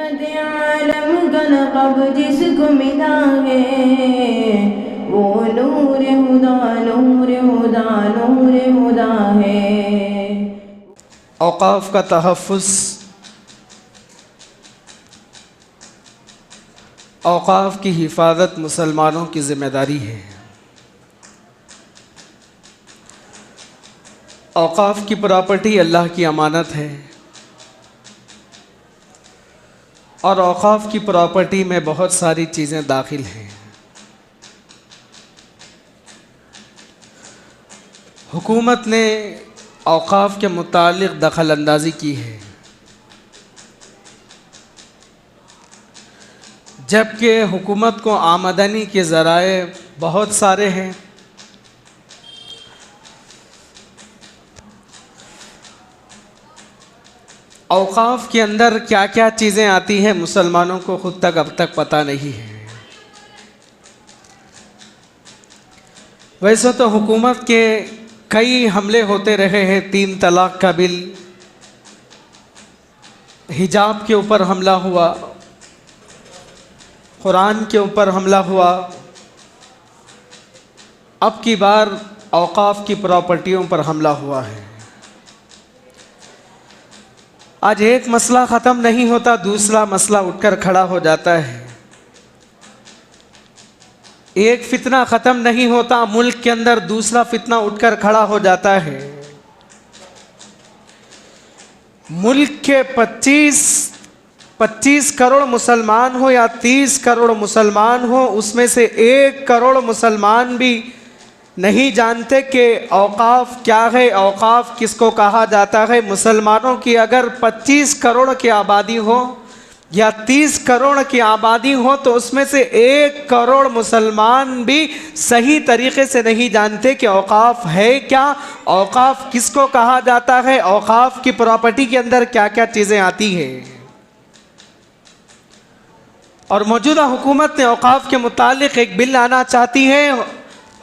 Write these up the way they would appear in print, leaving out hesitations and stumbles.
आलम का लक़ब जिसको मिला है वो नूर हुदा नूर हुदा नूर हुदा है। औक़ाफ़ का तहफ़्फ़ुज़, औक़ाफ़ की हिफाजत मुसलमानों की ज़िम्मेदारी है। औक़ाफ़ की प्रॉपर्टी अल्लाह की अमानत है और औक़ाफ़ की प्रॉपर्टी में बहुत सारी चीज़ें दाखिल हैं। हुकूमत ने औक़ाफ़ के मुताल्लिक़ दखल अंदाज़ी की है, जबकि हुकूमत को आमदनी के ज़राए बहुत सारे हैं। औक़ाफ़ के अंदर क्या क्या चीज़ें आती हैं मुसलमानों को खुद तक अब तक पता नहीं है। वैसे तो हुकूमत के कई हमले होते रहे हैं, 3 तलाक़ का बिल, हिजाब के ऊपर हमला हुआ, कुरान के ऊपर हमला हुआ, अब की बार औक़ाफ़ की प्रॉपर्टियों पर हमला हुआ है। आज एक मसला ख़त्म नहीं होता, दूसरा मसला उठकर खड़ा हो जाता है। एक फितना ख़त्म नहीं होता, मुल्क के अंदर दूसरा फितना उठकर खड़ा हो जाता है। मुल्क के 25 करोड़ मुसलमान हो या 30 करोड़ मुसलमान हो, उसमें से 1 करोड़ मुसलमान भी नहीं जानते कि औक़ाफ़ क्या है, औक़ाफ़ किसको कहा जाता है। मुसलमानों की अगर 25 करोड़ की आबादी हो या 30 करोड़ की आबादी हो तो उसमें से 1 करोड़ मुसलमान भी सही तरीक़े से नहीं जानते कि औक़ाफ़ है क्या, औक़ाफ़ किसको कहा जाता है, औक़ाफ़ की प्रॉपर्टी के अंदर क्या क्या चीज़ें आती हैं। और मौजूदा हुकूमत ने औक़ाफ़ के मुताल्लिक़ एक बिल लाना चाहती है।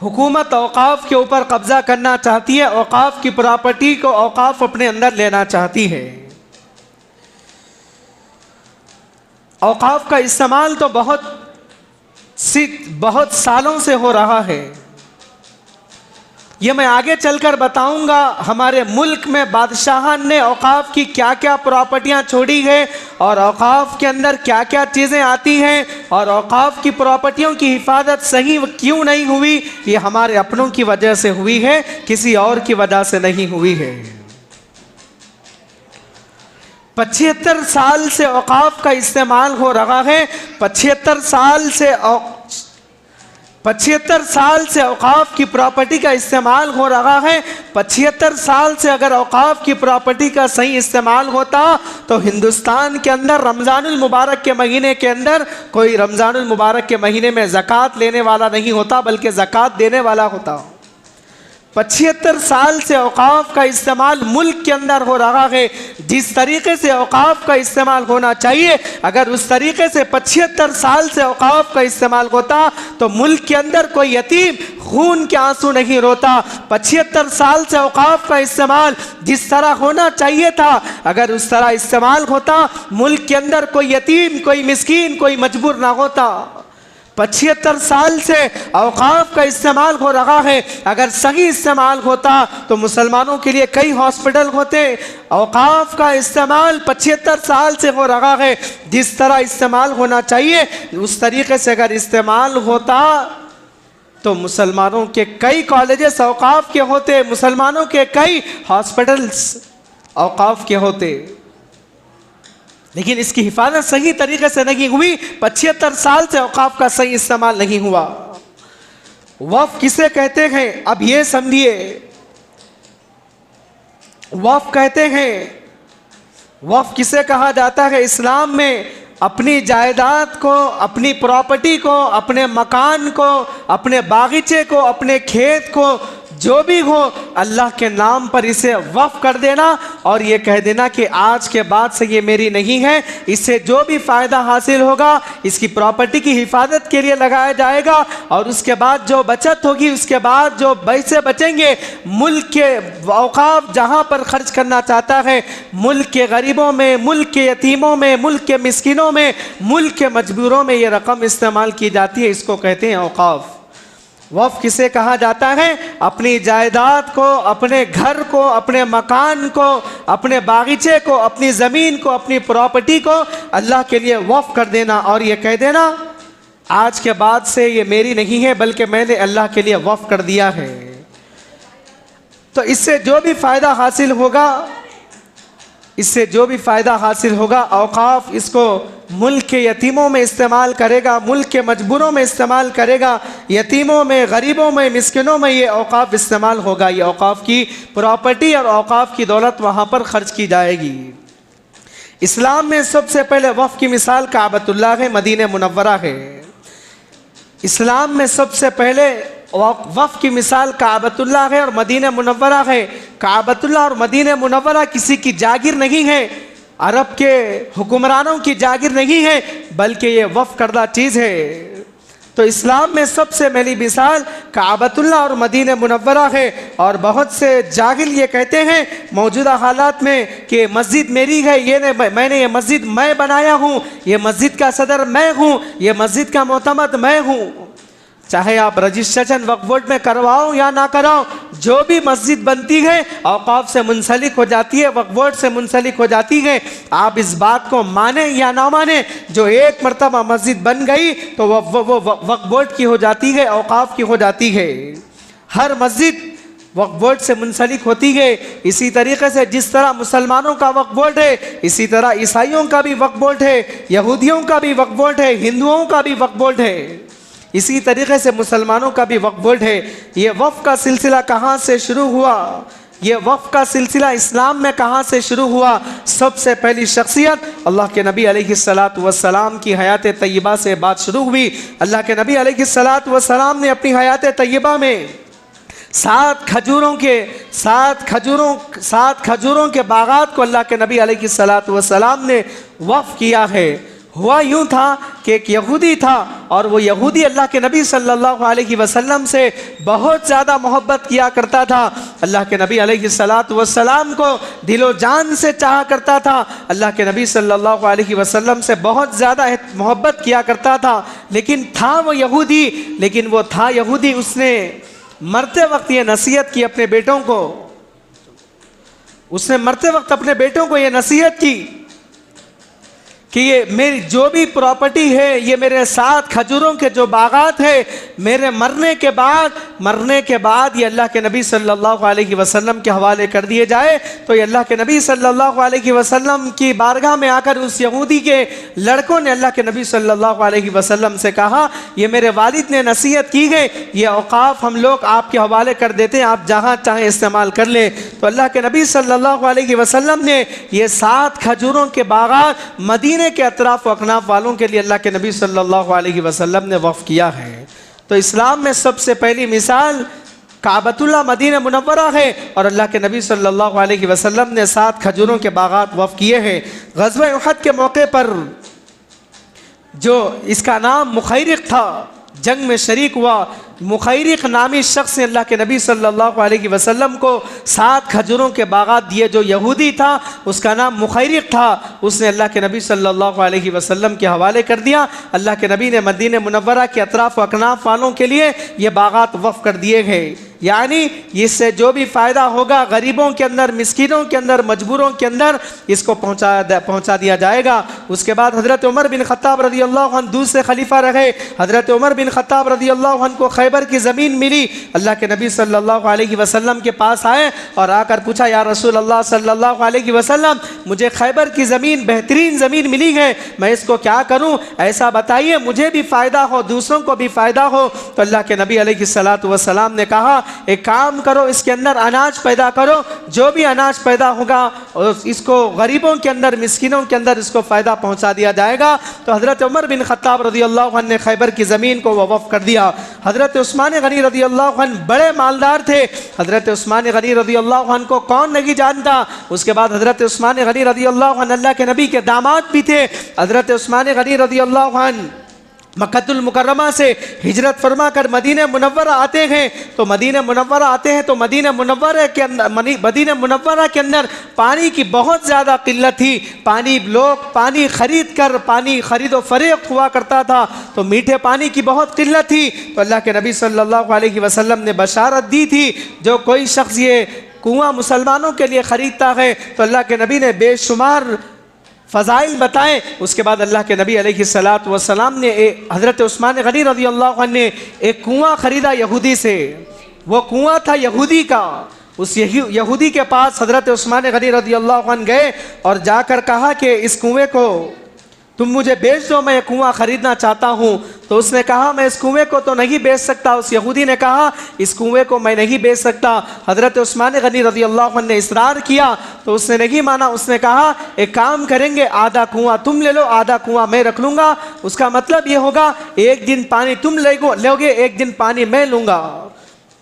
हुकूमत औक़ाफ़ के ऊपर कब्ज़ा करना चाहती है, औक़ाफ़ की प्रॉपर्टी को औक़ाफ़ अपने अंदर लेना चाहती है। औक़ाफ़ का इस्तेमाल तो बहुत सालों से हो रहा है। ये मैं आगे चलकर बताऊंगा। हमारे मुल्क में बादशाहान ने औक़ाफ़ की क्या क्या प्रॉपर्टियां छोड़ी है और औक़ाफ़ के अंदर क्या क्या चीज़ें आती हैं और औक़ाफ़ की प्रॉपर्टियों की हिफाजत सही क्यों नहीं हुई। ये हमारे अपनों की वजह से हुई है, किसी और की वजह से नहीं हुई है। 75 साल से औक़ाफ़ का इस्तेमाल हो रहा है। 75 साल से औक़ाफ़ की प्रॉपर्टी का इस्तेमाल हो रहा है। 75 साल से अगर औक़ाफ़ की प्रॉपर्टी का सही इस्तेमाल होता तो हिंदुस्तान के अंदर रमज़ानुल मुबारक के महीने के अंदर कोई रमज़ानुल मुबारक के महीने में ज़कात लेने वाला नहीं होता, बल्कि ज़कात देने वाला होता। 75 साल से औक़ाफ़ का इस्तेमाल मुल्क के अंदर हो रहा है। जिस तरीके से औक़ाफ़ का इस्तेमाल होना चाहिए, अगर उस तरीके से 75 साल से औक़ाफ़ का इस्तेमाल होता तो मुल्क के अंदर कोई यतीम खून के आंसू नहीं रोता। 75 साल से औक़ाफ़ का इस्तेमाल जिस तरह होना चाहिए था, अगर उस तरह इस्तेमाल होता, मुल्क के अंदर कोई यतीम, कोई मिस्कीन, कोई मजबूर ना होता। 75 साल से औक़ाफ़ का इस्तेमाल हो रहा है। अगर सही इस्तेमाल होता तो मुसलमानों के लिए कई हॉस्पिटल होते। औक़ाफ़ का इस्तेमाल 75 साल से हो रहा है। जिस तरह इस्तेमाल होना चाहिए उस तरीके से अगर इस्तेमाल होता तो मुसलमानों के कई कॉलेजेस औक़ाफ़ के होते, मुसलमानों के कई हॉस्पिटल्स औक़ाफ़ के होते। लेकिन इसकी हिफाजत सही तरीके से नहीं हुई। 75 साल से औक़ाफ़ का सही इस्तेमाल नहीं हुआ। वक़्फ़ किसे कहते हैं, अब ये समझिए। वक़्फ़ कहते हैं, वक़्फ़ किसे कहा जाता है इस्लाम में? अपनी जायदाद को, अपनी प्रॉपर्टी को, अपने मकान को, अपने बागीचे को, अपने खेत को जो भी हो अल्लाह के नाम पर इसे वक्फ कर देना और ये कह देना कि आज के बाद से ये मेरी नहीं है। इससे जो भी फ़ायदा हासिल होगा इसकी प्रॉपर्टी की हिफाजत के लिए लगाया जाएगा और उसके बाद जो बचत होगी, उसके बाद जो पैसे बचेंगे, मुल्क के औकाफ जहाँ पर खर्च करना चाहता है, मुल्क के गरीबों में, मुल्क के यतीमों में, मुल्क के मिस्किनों में, मुल्क के मजबूरों में ये रकम इस्तेमाल की जाती है। इसको कहते हैं औकाफ। वक़्फ़ किसे कहा जाता है? अपनी जायदाद को, अपने घर को, अपने मकान को, अपने बागीचे को, अपनी ज़मीन को, अपनी प्रॉपर्टी को अल्लाह के लिए वक़्फ़ कर देना और ये कह देना आज के बाद से ये मेरी नहीं है बल्कि मैंने अल्लाह के लिए वक़्फ़ कर दिया है। तो इससे जो भी फ़ायदा हासिल होगा, इससे जो भी फ़ायदा हासिल होगा, औकाफ इसको मुल्क के यतीमों में इस्तेमाल करेगा, मुल्क के मजबूरों में इस्तेमाल करेगा, यतीमों में, गरीबों में, मिस्किनों में ये औकाफ इस्तेमाल होगा। ये औकाफ की प्रॉपर्टी और औकाफ की दौलत वहाँ पर ख़र्च की जाएगी। इस्लाम में सबसे पहले वफ़ की मिसाल काबतुल्लाह है, मदीना मुनव्वरा है। इस्लाम में सबसे पहले वफ़ की मिसाल काबतुल्लाह है और मदीना मुनव्वरा है। काबतुल्लाह और मदीना मुनव्वरा किसी की जागिर नहीं है, अरब के हुक्मरानों की जागिर नहीं है, बल्कि ये वफ़ करदा चीज़ है। तो इस्लाम में सबसे पहली मिसाल काबतुल्लाह और मदीना मुनव्वरा है। और बहुत से जाहिल ये कहते हैं मौजूदा हालात में कि मस्जिद मेरी है, मैंने ये मस्जिद मैं बनाया हूँ, ये मस्जिद का सदर मैं हूँ, ये मस्जिद का मोतमद मैं हूँ। चाहे आप रजिस्ट्रेशन वक्फ बोर्ड में करवाओ या ना कराओ, जो भी मस्जिद बनती है औकाफ से मुंसलिक हो जाती है, वक्फ बोर्ड से मुंसलिक हो जाती है। आप इस बात को माने या ना माने, जो एक मरतबा मस्जिद बन गई तो वो वक्फ बोर्ड की हो जाती है, औकाफ की हो जाती है। हर मस्जिद वक्फ बोर्ड से मुंसलिक होती है। इसी तरीके से जिस तरह मुसलमानों का वक्फ बोर्ड है, इसी तरह ईसाइयों का भी वक्फ बोर्ड है, यहूदियों का भी वक्फ बोर्ड है, हिंदुओं का भी वक्फ बोर्ड है। इसी तरीके से मुसलमानों का भी वक्फ बोर्ड है। ये वक्फ का सिलसिला कहाँ से शुरू हुआ? ये वक्फ का सिलसिला इस्लाम में कहाँ से शुरू हुआ? सबसे पहली शख्सियत अल्लाह के नबी अलैहिस्सलातु वस्सलाम की हयात तय्यबा से बात शुरू हुई। अल्लाह के नबी अलैहिस्सलातु वस्सलाम ने अपनी हयात तय्यबा में 7 खजूरों के बागात को अल्लाह के नबी अलैहिस्सलातु वस्सलाम ने वक्फ किया है। हुआ यूँ था कि एक यहूदी था और वो यहूदी अल्लाह के नबी सल्लल्लाहु अलैहि वसल्लम से बहुत ज़्यादा मोहब्बत किया करता था। अल्लाह के नबी अलैहिस्सलातु वस्सलाम को दिलो जान से चाहा करता था। अल्लाह के नबी सल्लल्लाहु अलैहि वसल्लम से बहुत ज़्यादा मोहब्बत किया करता था। लेकिन था वो यहूदी, उसने मरते वक्त ये नसीहत की अपने बेटों को, उसने मरते वक्त अपने बेटों को ये नसीहत की कि ये मेरी जो भी प्रॉपर्टी है, ये मेरे 7 खजूरों के जो बागात है, मेरे मरने के बाद ये अल्लाह के नबी सल्लल्लाहु अलैहि वसल्लम के हवाले कर दिए जाए। तो ये अल्लाह के नबी सल्लल्लाहु अलैहि वसल्लम की बारगाह में आकर उस यहूदी के लड़कों ने अल्लाह के नबी सल्लल्लाहु अलैहि वसल्लम से कहा, ये मेरे वालिद ने नसीहत की है, ये औकाफ हम लोग आपके हवाले कर देते हैं, आप जहाँ चाहें इस्तेमाल कर लें। तो अल्लाह के नबी सल्लल्लाहु अलैहि वसल्लम ने ये 7 खजूरों के बागात मदीने के अतराफ अकनाफ वालों के लिए अल्लाह के नबी सल्लल्लाहु अलैहि वसल्लम ने वक़्फ़ किया है। तो इस्लाम में सबसे पहली मिसाल काबतुल्लाह मदीना मुनव्वरा है और अल्लाह के नबी सल्लल्लाहु अलैहि वसल्लम ने 7 खजूरों के बागात वक़्फ़ किए हैं। ग़ज़वा उहद के मौके पर जो इसका नाम मुखैरिक था, जंग में शरीक हुआ, मुखैरिक नामी शख्स ने अल्लाह के नबी सल्लल्लाहु अलैहि वसल्लम को 7 खजूरों के बागात दिए। जो यहूदी था उसका नाम मुखैरिक था, उसने अल्लाह के नबी सल्लल्लाहु अलैहि वसल्लम के हवाले कर दिया। अल्लाह के नबी ने मदीना मुनव्वरा के अतराफ अकनाफ वालों के लिए ये बागात वक़्फ़ कर दिए गए। यानी इससे जो भी फ़ायदा होगा गरीबों के अंदर, मिस्किनों के अंदर, मजबूरों के अंदर, इसको पहुँचा दिया जाएगा। उसके बाद हज़रत उमर बिन ख़त्ताब रज़ियल्लाहु अन्हु दूसरे खलीफा रहे। हज़रत उमर बिन ख़त्ताब रज़ियल्लाहु अन्हु को खैबर की ज़मीन मिली। अल्लाह के नबी सल्लल्लाहु अलैहि वसल्लम के पास आए और आकर पूछा, या रसूल अल्लाह सल्लल्लाहु अलैहि वसल्लम, मुझे खैबर की ज़मीन बेहतरीन ज़मीन मिली है, मैं इसको क्या करूँ? ऐसा बताइए, मुझे भी फ़ायदा हो, दूसरों को भी फ़ायदा हो। तो अल्लाह के नबी अलैहिस्सलातु वस्सलाम ने कहा एक काम करो, इसके अंदर अनाज पैदा करो, जो भी अनाज पैदा होगा और इसको गरीबों के अंदर, मिस्किनों के अंदर इसको फ़ायदा पहुंचा दिया जाएगा। तो हज़रत उमर बिन ख़त्ताब रज़ियल्लाहु अन्हु ने खैबर की ज़मीन को वक़्फ़ कर दिया। हज़रत उस्मान गनी रज़ियल्लाहु अन्हु बड़े मालदार थे। हज़रत उस्मान गनी रज़ियल्लाहु अन्हु को कौन नहीं जानता। उसके बाद हज़रत उस्मान गनी रज़ियल्लाहु अन्हु अल्लाह के नबी के दामाद भी थे। हज़रत उस्मान गनी रज़ियल्लाहु अन्हु मक्कतुल मुकर्रमा से हिजरत फरमा कर मदीना मुनव्वरा आते हैं। तो मदीना मुनव्वरा आते हैं तो मदीना मुनव्वरा के अंदर पानी की बहुत ज़्यादा किल्लत थी। पानी खरीद कर, पानी खरीदो फरोख्त हुआ करता था, तो मीठे पानी की बहुत किल्लत थी। तो अल्लाह के नबी सल्लल्लाहु अलैहि वसल्लम ने बशारत दी थी, जो कोई शख्स ये कुआं मुसलमानों के लिए ख़रीदता है तो अल्लाह के नबी ने बेशुमार फ़ज़ाइल बताएं। उसके बाद अल्लाह के नबी अलैहिस्सलातु वस्सलाम ने हज़रत उस्मान गनी रज़ियल्लाहु अन्हु ने एक कुआं ख़रीदा यहूदी से। वो कुआं था यहूदी का। उस यहूदी के पास हज़रत उस्मान गनी रज़ियल्लाहु अन्हु गए और जाकर कहा कि इस कुएं को तुम मुझे बेच दो, मैं कुआं ख़रीदना चाहता हूँ। तो उसने कहा मैं इस कुएं को तो नहीं बेच सकता। उस यहूदी ने कहा इस कुएं को मैं नहीं बेच सकता। हज़रत उस्मान गनी रज़ियल्लाहु अन्हु ने इसरार किया तो उसने नहीं माना। उसने कहा एक काम करेंगे, आधा कुआं तुम ले लो, आधा कुआं मैं रख लूँगा। उसका मतलब ये होगा एक दिन पानी तुम लोगे, एक दिन पानी मैं लूँगा।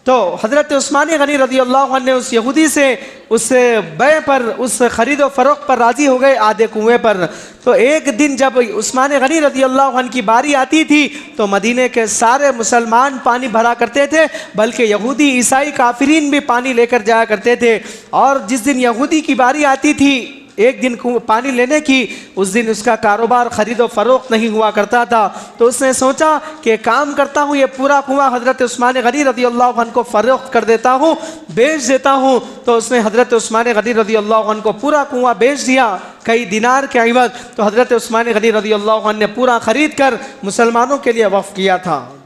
तो हज़रत उस्मान गनी रज़ियल्लाहु अन्हु ने उस यहूदी से उस बै पर, उस ख़रीदो फ़रोख्त पर राज़ी हो गए आधे कुएं पर। तो एक दिन जब उस्मान गनी रज़ियल्लाहु अन्हु की बारी आती थी तो मदीने के सारे मुसलमान पानी भरा करते थे, बल्कि यहूदी ईसाई काफिरीन भी पानी लेकर जाया करते थे। और जिस दिन यहूदी की बारी आती थी एक दिन पानी लेने की, उस दिन उसका कारोबार ख़रीदो फ़रोख्त नहीं हुआ करता था। तो उसने सोचा कि काम करता हूँ, ये पूरा कुआं हज़रत उस्मान गनी रज़ियल्लाहु अन्हु को फ़रोख्त कर देता हूँ, बेच देता हूँ। तो उसने हज़रत उस्मान गनी रज़ियल्लाहु अन्हु को पूरा कुआं बेच दिया कई दिनार के इवज़। तो हज़रत उस्मान गनी रज़ियल्लाहु अन्हु ने पूरा ख़रीद कर मुसलमानों के लिए वक़्फ़ किया था।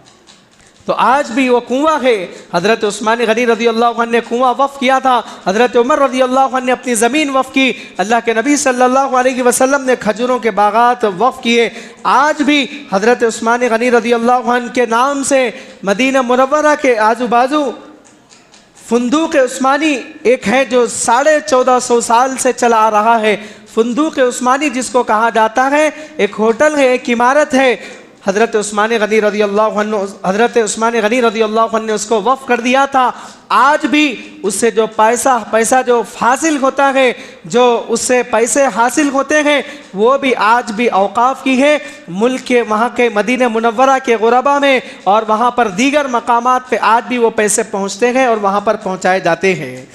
तो आज भी वो कुआं है। हज़रत उस्मान गनी रज़ियल्लाहु अन्हु ने कुआं वक़्फ़ किया था। हज़रत उमर रज़ियल्लाहु अन्हु ने अपनी ज़मीन वक़्फ़ की। अल्लाह के नबी सल्लल्लाहु अलैहि वसल्लम ने खजूरों के बागात वक़्फ़ किए। आज भी हज़रत उस्मान गनी रज़ियल्लाहु अन्हु के नाम से मदीना मुनव्वरा के आजू बाजू फुंदूक उस्मानी एक है जो 1450 साल से चला आ रहा है। फुंदूक उस्मानी जिसको कहा जाता है, एक होटल है, एक इमारत है। हज़रत उस्मान गनी रज़ियल्लाहु अन्हु ने उसको वक़्फ़ कर दिया था। आज भी उससे जो पैसा जो हासिल होता है, जो उससे पैसे हासिल होते हैं, वो भी आज भी औक़ाफ़ की है। मुल्क के वहाँ के मदीना मुनव्वरा के गुरबा में और वहाँ पर दीगर मकामात पे आज भी वो पैसे पहुँचते हैं और वहाँ पर पहुँचाए जाते हैं।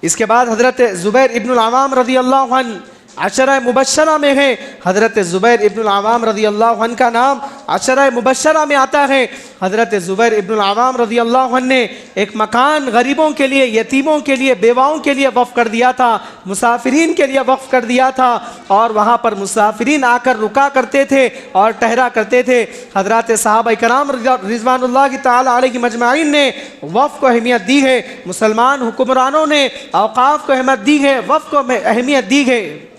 इसके बाद हज़रत ज़ुबैर इब्नुल अवाम रज़ियल्लाहु अन्हु अशरा मुबश्शरा में है। हज़रत ज़ुबैर इब्नुल अवाम रज़ियल्लाहु अन्हु का नाम अशरा मुबश्शरा में आता है। हज़रत ज़ुबैर इब्नुल अवाम रज़ियल्लाहु अन्हु ने एक मकान गरीबों के लिए, यतीमों के लिए, बेवाओं के लिए वक़्फ़ कर दिया था, मुसाफिरीन के लिए वक़्फ़ कर दिया था। और वहाँ पर मुसाफिरीन आकर रुका करते थे और ठहरा करते थे। हज़रत सहाबा कराम रिज़वानुल्लाहि तआला अलैहिम अजमाइन ने वक़्फ़ को अहमियत दी है। मुसलमान हुक्मरानों ने औक़ाफ़ को अहमियत दी है, वक़्फ़ को अहमियत दी है।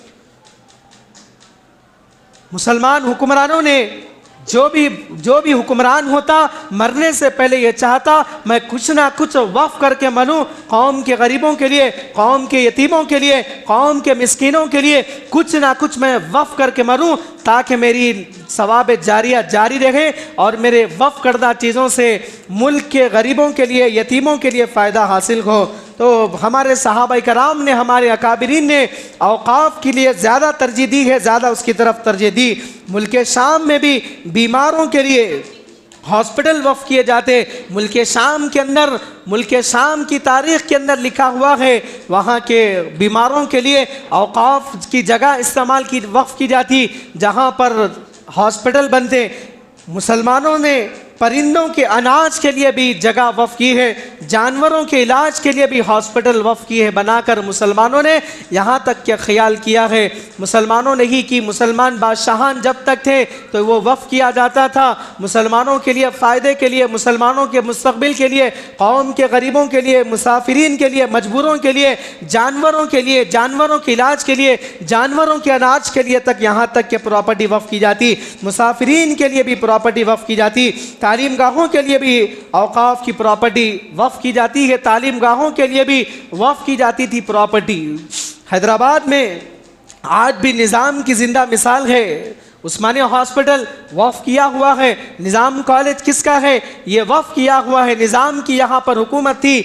मुसलमान हुक्मरानों ने जो भी हुक्मरान होता मरने से पहले ये चाहता मैं कुछ ना कुछ वक़्फ़ करके मरूं, कौम के गरीबों के लिए, कौम के यतीमों के लिए, कौम के मिस्कीनों के लिए कुछ ना कुछ मैं वक़्फ़ करके मरूं, ताकि मेरी सवाब जारिया जारी रहे और मेरे वक़्फ़ करदा चीज़ों से मुल्क के गरीबों के लिए, यतीमों के लिए फ़ायदा हासिल हो। तो हमारे सहाबा कराम ने, हमारे अकाबिरीन ने औक़ाफ़ के लिए ज़्यादा तरजीह दी है, ज़्यादा उसकी तरफ तरजीह दी। मुल्क शाम में भी बीमारों के लिए हॉस्पिटल वक़्फ़ किए जाते। मुल्क शाम के अंदर, मुल्क शाम की तारीख़ के अंदर लिखा हुआ है वहाँ के बीमारों के लिए औक़ाफ़ की जगह इस्तेमाल की वक़्फ़ की जाती, जहाँ पर हॉस्पिटल बनते। मुसलमानों ने परिंदों के अनाज के लिए भी जगह वफ़्फ़ की है, जानवरों के इलाज के लिए भी हॉस्पिटल वफ़्फ़ की है बनाकर। मुसलमानों ने यहाँ तक क्या ख्याल किया है, मुसलमानों ने ही कि मुसलमान बादशाहान जब तक थे तो वो वफ़्फ़ किया जाता था मुसलमानों के लिए, फ़ायदे के लिए, मुसलमानों के मुस्तक़बिल के लिए, कौम के गरीबों के लिए, मुसाफिरीन के लिए, मजबूरों के लिए, जानवरों के लिए, जानवरों के इलाज के लिए, जानवरों के अनाज के लिए तक यहाँ तक कि प्रॉपर्टी वफ़्फ़ की जाती, मुसाफिरीन के लिए भी प्रॉपर्टी वफ़्फ़ की जाती, तालीम गाहों के लिए भी औकाफ की प्रॉपर्टी वफ़ की जाती है, तालीम गाहों के लिए भी वफ़ की जाती थी प्रॉपर्टी। हैदराबाद में आज भी निज़ाम की ज़िंदा मिसाल है। उस्मानिया हॉस्पिटल वफ़ किया हुआ है, निज़ाम कॉलेज किसका है? ये वफ़ किया हुआ है, निज़ाम की यहाँ पर हुकूमत थी।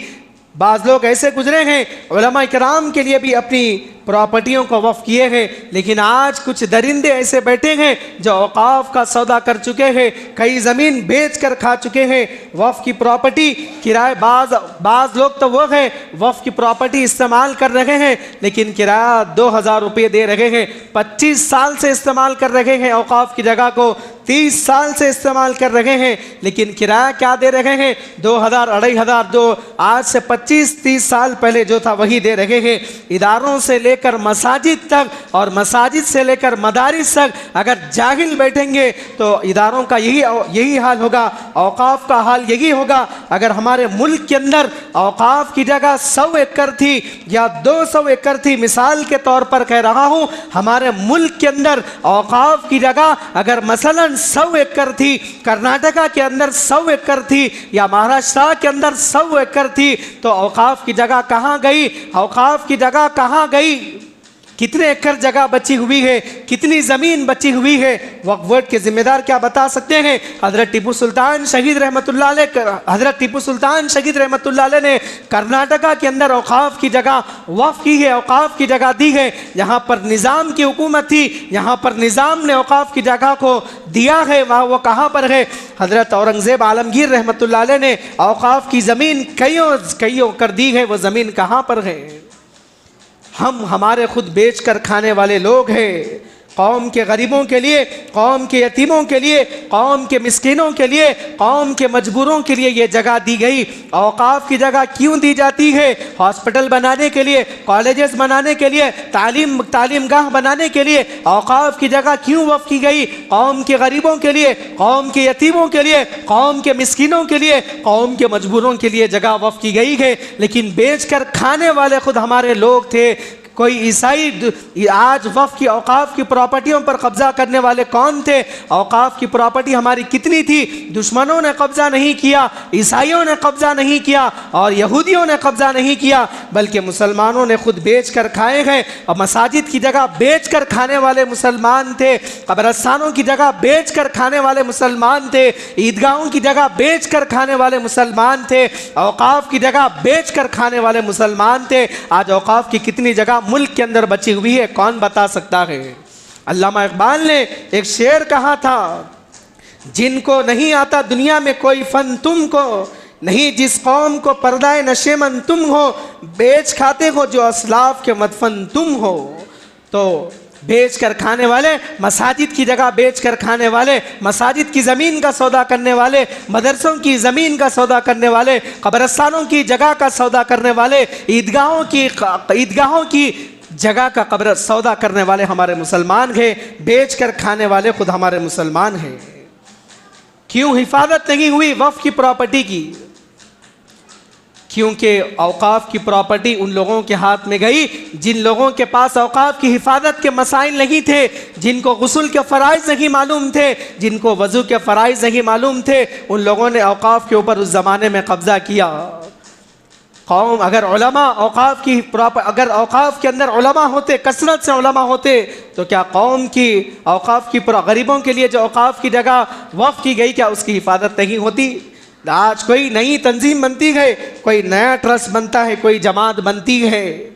बाज़ लोग ऐसे गुजरे हैं उलमा इकराम के लिए भी अपनी प्रॉपर्टियों को वफ़ किए हैं, लेकिन आज कुछ दरिंदे ऐसे बैठे हैं जो औकाफ का सौदा कर चुके हैं, कई ज़मीन बेच कर खा चुके हैं वफ़ की प्रॉपर्टी किराए। बाज़ लोग तो वो हैं वफ़ की प्रॉपर्टी इस्तेमाल कर रहे हैं लेकिन किराया 2000 रुपये दे रहे हैं, 25 साल से इस्तेमाल कर रहे हैं औकाफ की जगह को, 30 साल से इस्तेमाल कर रहे हैं लेकिन किराया क्या दे रहे हैं? 2000, 2500, दो आज से 25-30 साल पहले जो था वही दे रहे हैं। इदारों से लेकर मसाजिद तक और मसाजिद से लेकर मदारिस तक अगर जाहिल बैठेंगे तो इदारों का यही हाल होगा, औकाफ का हाल यही होगा। अगर हमारे मुल्क के अंदर औकाफ की जगह 100 एकड़ थी या 200 एकड़ थी, मिसाल के तौर पर कह रहा हूँ, हमारे मुल्क के अंदर औकाफ की जगह अगर मसलन 100 एकड़ थी, कर्नाटका के अंदर 100 एकड़ थी या महाराष्ट्र के अंदर 100 एकड़ थी, तो औकाफ की जगह कहाँ गई? औकाफ की जगह कहाँ गई? कितने एकड़ जगह बची हुई है? कितनी ज़मीन बची हुई है? वक्फ बोर्ड के जिम्मेदार क्या बता सकते हैं? हज़रत टीपू सुल्तान शहीद रहमतुल्लाह अलैह ने कर्नाटका के अंदर औकाफ की जगह वफ़ की है, औकाफ की जगह दी है। यहाँ पर निज़ाम की हुकूमत थी, यहाँ पर निज़ाम ने औकाफ की जगह को दिया है, वहाँ वो कहाँ पर है? हज़रत औरंगज़ेब आलमगीर रहमतुल्लाह अलैह ने औकाफ की ज़मीन कईयों कर दी है, वो ज़मीन कहाँ पर है? हम हमारे खुद बेच कर खाने वाले लोग हैं। कौम के गरीबों के लिए, कौम के यतीमों के लिए, कौम के मिस्किनों के लिए, कौम के मजबूरों के लिए ये जगह दी गई। औकाफ की जगह क्यों दी जाती है? हॉस्पिटल बनाने के लिए, कॉलेजेस बनाने के लिए, तालीम गाह बनाने के लिए औकाफ की जगह क्यों वफ़ की गई? कौम के गरीबों के लिए, कौम के यतीमों के लिए, कौम के मिस्किनों के लिए, कौम के मजबूरों के लिए जगह वफ़ की गई है। लेकिन बेच कर खाने वाले खुद हमारे लोग थे। कोई ईसाई आज वफ़ की औकाफ की प्रॉपर्टियों पर कब्ज़ा करने वाले कौन थे? औकाफ की प्रॉपर्टी हमारी कितनी थी? दुश्मनों ने कब्ज़ा नहीं किया, ईसाइयों ने कब्ज़ा नहीं किया और यहूदियों ने कब्ज़ा नहीं किया, बल्कि मुसलमानों ने खुद बेच कर खाए हैं। और मसाजिद की जगह बेच कर खाने वाले मुसलमान थे, कब्रस्तानों की जगह बेच कर खाने वाले मुसलमान थे, ईदगाहों की जगह बेच कर खाने वाले मुसलमान थे, औकाफ की जगह बेच कर खाने वाले मुसलमान थे। आज औकाफ की कितनी जगह मुल्क के अंदर बची हुई है, कौन बता सकता है? अल्लामा इकबाल ने एक शेर कहा था, जिनको नहीं आता दुनिया में कोई फन तुमको नहीं, जिस कौम को पर्दाए नशेमन तुम हो, बेच खाते हो जो असलाफ के मदफन तुम हो। तो बेच कर खाने वाले, मसाजिद की जगह बेच कर खाने वाले, मसाजिद की ज़मीन का सौदा करने वाले, मदरसों की ज़मीन का सौदा करने वाले, कब्रस्तानों की जगह का सौदा करने वाले, ईदगाहों की जगह का कब्र सौदा करने वाले हमारे मुसलमान हैं। बेच कर खाने वाले खुद हमारे मुसलमान हैं। क्यों हिफाजत नहीं हुई वफ़ की प्रॉपर्टी की? क्योंकि औकाफ की प्रॉपर्टी उन लोगों के हाथ में गई जिन लोगों के पास औकाफ की हिफाजत के मसाइल नहीं थे, जिनको गुस्ल के फ़राइज़ नहीं मालूम थे, जिनको वज़ू के फ़राइज़ नहीं मालूम थे, उन लोगों ने औकाफ के ऊपर उस ज़माने में कब्ज़ा किया। कौम अगर औकाफ के अंदर उलमा होते, कसरत से उलमा होते, तो क्या कौम की औकाफ की गरीबों के लिए जो औकाफ की जगह वफ़ की गई, क्या उसकी हिफाजत नहीं होती? आज कोई नई तंजीम बनती है, कोई नया ट्रस्ट बनता है, कोई जमात बनती है,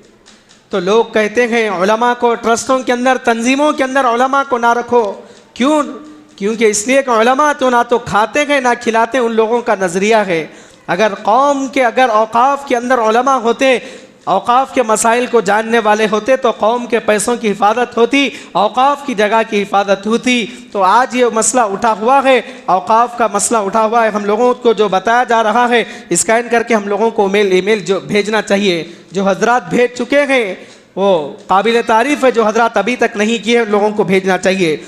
तो लोग कहते हैं उलमा को ट्रस्टों के अंदर, तंजीमों के अंदर उलमा को ना रखो। क्यों? क्योंकि इसलिए कि उलमा तो ना तो खाते हैं ना खिलाते, उन लोगों का नज़रिया है। अगर कौम के औकाफ के अंदर उलमा होते, औकाफ के मसाइल को जानने वाले होते, तो कौम के पैसों की हिफाजत होती, औकाफ की जगह की हिफाजत होती। तो आज ये मसला उठा हुआ है, औकाफ का मसला उठा हुआ है। हम लोगों को जो बताया जा रहा है, स्कैन करके हम लोगों को ईमेल जो भेजना चाहिए। जो हजरात भेज चुके हैं वो काबिल तारीफ़ है, जो हजरात अभी तक नहीं किए उन लोगों को भेजना चाहिए।